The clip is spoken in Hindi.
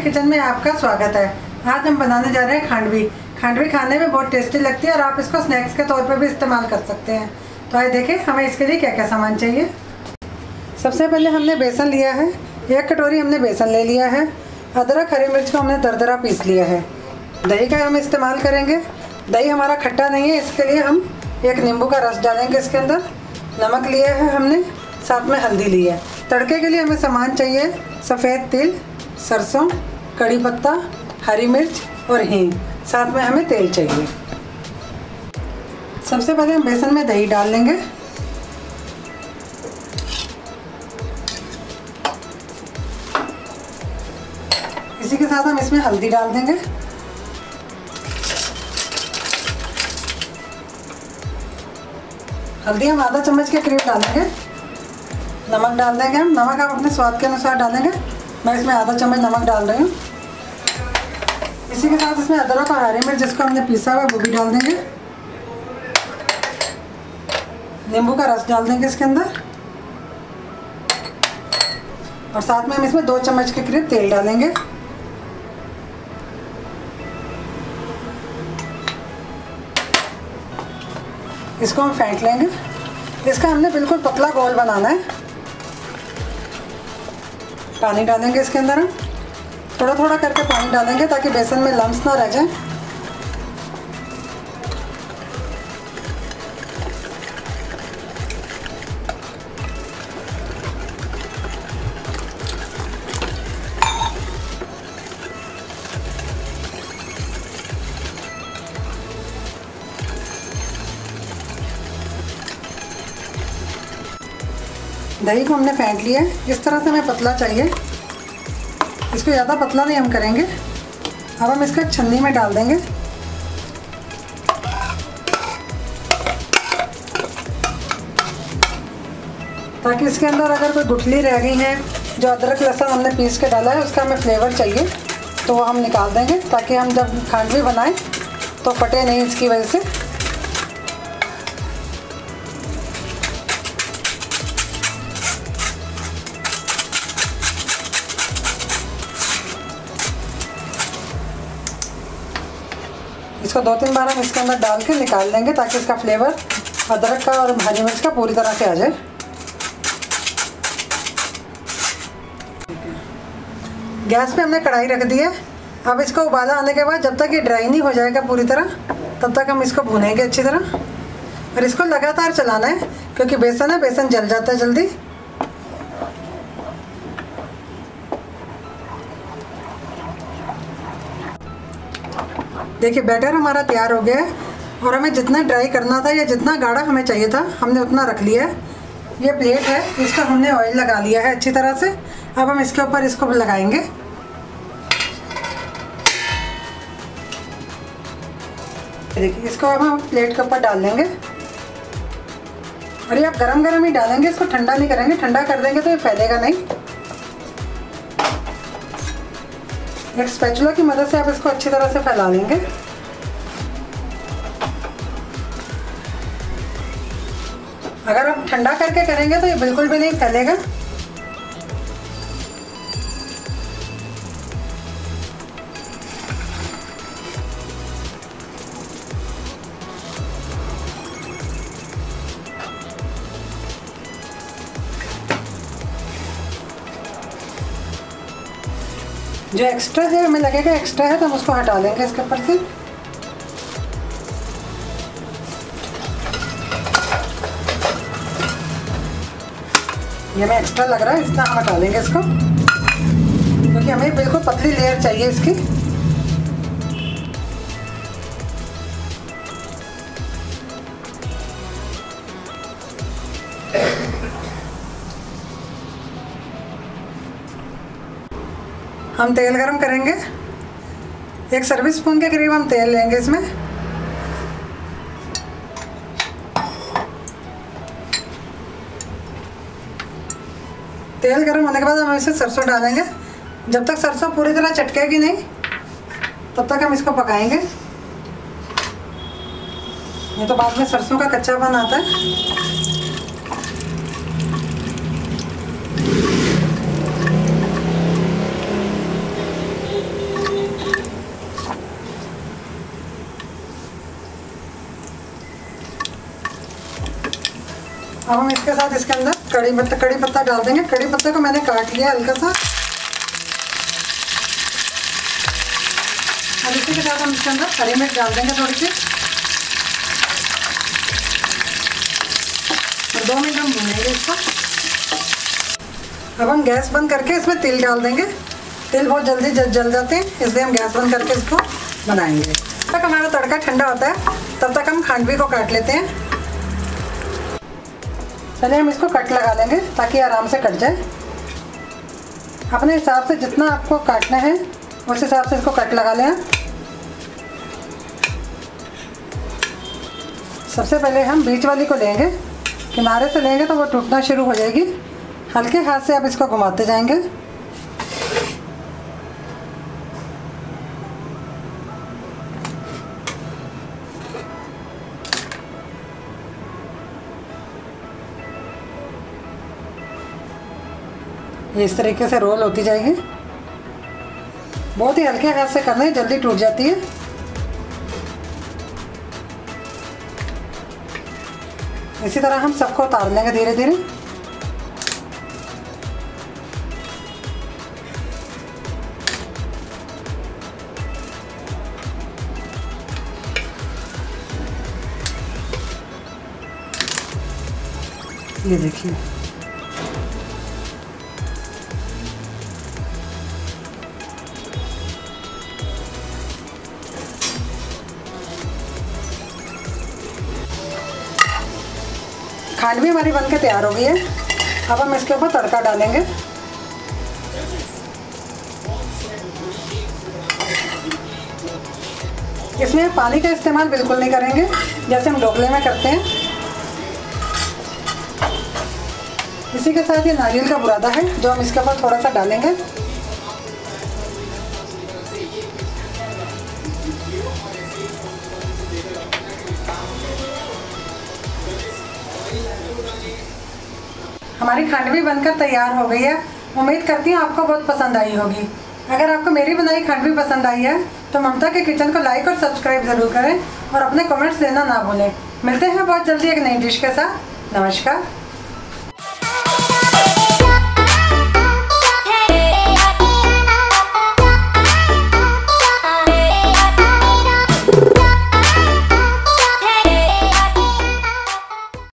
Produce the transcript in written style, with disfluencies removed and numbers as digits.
किचन में आपका स्वागत है। आज हम बनाने जा रहे हैं खांडवी। खांडवी खाने में बहुत टेस्टी लगती है और आप इसको स्नैक्स के तौर पर भी इस्तेमाल कर सकते हैं। तो आइए देखें हमें इसके लिए क्या क्या सामान चाहिए। सबसे पहले हमने बेसन लिया है, 1 कटोरी हमने बेसन ले लिया है। अदरक हरी मिर्च को हमने दरदरा पीस लिया है। दही का हम इस्तेमाल करेंगे। दही हमारा खट्टा नहीं है, इसके लिए हम 1 नींबू का रस डालेंगे इसके अंदर। नमक लिया है हमने, साथ में हल्दी ली है। तड़के के लिए हमें सामान चाहिए सफ़ेद तिल, सरसों, कड़ी पत्ता, हरी मिर्च और हींग। साथ में हमें तेल चाहिए। सबसे पहले हम बेसन में दही डाल लेंगे। इसी के साथ हम इसमें हल्दी डाल देंगे। हल्दी हम आधा चम्मच के करीब डालेंगे। नमक डाल देंगे हम। नमक आप अपने स्वाद के अनुसार डालेंगे। मैं इसमें आधा चम्मच नमक डाल रही हूँ। इसी के साथ इसमें अदरक और हरी मिर्च जिसको हमने पीसा हुआ है वो भी डाल देंगे। नींबू का रस डाल देंगे इसके अंदर और साथ में हम इसमें 2 चम्मच के करीब तेल डालेंगे। इसको हम फेंट लेंगे। इसका हमने बिल्कुल पतला गोल बनाना है। पानी डालेंगे इसके अंदर। हम थोड़ा थोड़ा करके पानी डालेंगे ताकि बेसन में लम्स ना रह जाए। दही को हमने फेंट लिया है। इस तरह से हमें पतला चाहिए, इसको ज़्यादा पतला नहीं हम करेंगे। अब हम इसको छन्नी में डाल देंगे। ताकि इसके अंदर अगर कोई गुठली रह गई है, जो अदरक लहसुन हमने पीस के डाला है उसका हमें फ्लेवर चाहिए तो वो हम निकाल देंगे, ताकि हम जब खांडवी बनाएं तो फटे नहीं इसकी वजह से। इसको 2-3 बार हम इसके अंदर डाल के निकाल लेंगे ताकि इसका फ्लेवर अदरक का और हरी मिर्च का पूरी तरह से आ जाए। गैस पे हमने कढ़ाई रख दी है। अब इसको उबाला आने के बाद जब तक ये ड्राई नहीं हो जाएगा पूरी तरह, तब तक हम इसको भूनेंगे अच्छी तरह। और इसको लगातार चलाना है क्योंकि बेसन है, बेसन जल जाता है जल्दी। देखिए बैटर हमारा तैयार हो गया है और हमें जितना ड्राई करना था या जितना गाढ़ा हमें चाहिए था हमने उतना रख लिया है। ये प्लेट है, इसका हमने ऑयल लगा लिया है अच्छी तरह से। अब हम इसके ऊपर इसको लगाएंगे। देखिए इसको हम प्लेट के ऊपर डाल देंगे और ये आप गरम गरम ही डालेंगे, इसको ठंडा नहीं करेंगे। ठंडा कर देंगे तो ये फैलेगा नहीं। एक स्पैचुला की मदद से आप इसको अच्छी तरह से फैला लेंगे। अगर आप ठंडा करके करेंगे तो ये बिल्कुल भी नहीं फैलेगा। जो एक्स्ट्रा है हमें लगेगा एक्स्ट्रा है तो हम उसको हटा देंगे इसके ऊपर से। ये हमें एक्स्ट्रा लग रहा है, इतना हम हटा देंगे इसको क्योंकि हमें बिल्कुल पतली लेयर चाहिए इसकी। हम तेल गरम करेंगे। 1 सर्विस स्पून के करीब हम तेल लेंगे इसमें। तेल गरम होने के बाद हम इसे सरसों डालेंगे। जब तक सरसों पूरी तरह चटकेगी नहीं तब तक हम इसको पकाएंगे। नहीं तो बाद में सरसों का कच्चापन आता है। अब हम इसके साथ इसके अंदर कड़ी पत्ता डाल देंगे। कड़ी पत्ते को मैंने काट लिया हल्का सा। अब इसी के साथ हम इसके अंदर हरी मिर्च डाल देंगे थोड़ी सी, और 2 मिनट हम भूनेंगे इसको। अब हम गैस बंद करके इसमें तिल डाल देंगे। तिल बहुत जल्दी जल जाते हैं, इसलिए हम गैस बंद करके इसको बनाएंगे। जब तक हमारा तड़का ठंडा होता है तब तक हम खांडवी को काट लेते हैं। चलिए हम इसको कट लगा लेंगे ताकि आराम से कट जाए। अपने हिसाब से जितना आपको काटना है उस हिसाब से इसको कट लगा लें। सबसे पहले हम बीच वाली को लेंगे, किनारे से लेंगे तो वो टूटना शुरू हो जाएगी। हल्के हाथ से आप इसको घुमाते जाएंगे। ये इस तरीके से रोल होती जाएगी। बहुत ही हल्के हाथ से करना है, जल्दी टूट जाती है। इसी तरह हम सबको उतार लेंगे धीरे धीरे। ये देखिए, खांडवी हमारी बनके तैयार हो गई है। अब हम इसके ऊपर तड़का डालेंगे। इसमें पानी का इस्तेमाल बिल्कुल नहीं करेंगे जैसे हम ढोकले में करते हैं। इसी के साथ ये नारियल का बुरादा है जो हम इसके ऊपर थोड़ा सा डालेंगे। हमारी खांडवी बनकर तैयार हो गई है। उम्मीद करती हूँ आपको बहुत पसंद आई होगी। अगर आपको मेरी बनाई खांडवी पसंद आई है तो ममता के किचन को लाइक और सब्सक्राइब ज़रूर करें और अपने कमेंट्स देना ना भूलें। मिलते हैं बहुत जल्दी एक नई डिश के साथ। नमस्कार।